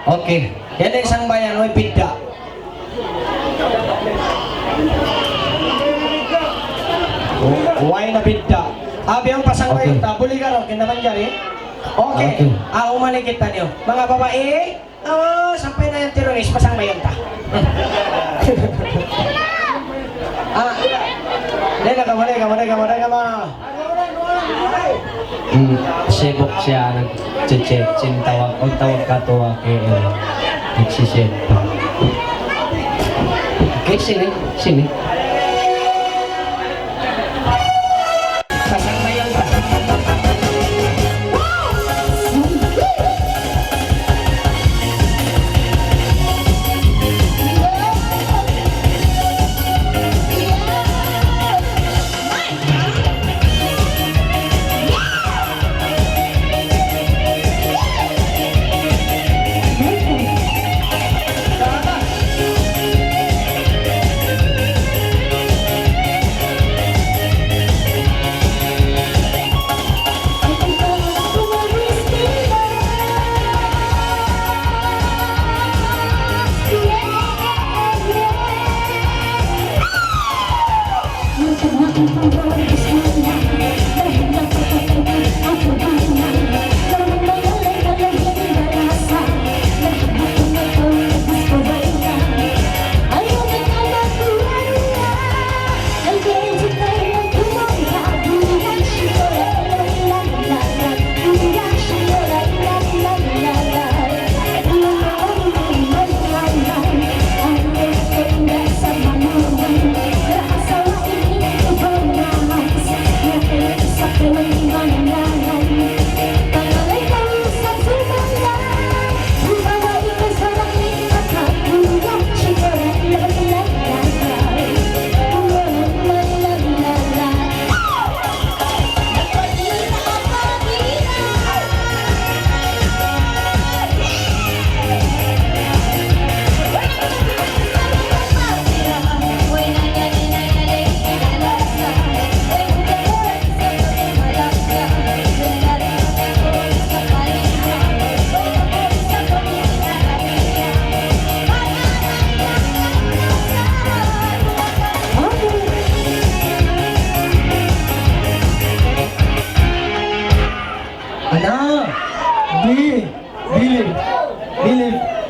Okay. Yan ang isang bayan, may pidda. Huwag na pidda. Abi ang pasang bayan ta, buli ka rin, kinaman dyan eh. Okay. Umalikit ta niyo. Mga babae, sampay na yung terrorist, pasang bayan ta. Sibok siya, nag-check, tawag, o tawag ka to, nagsisip. Okay, sini. Pasang bayan ta. Believe.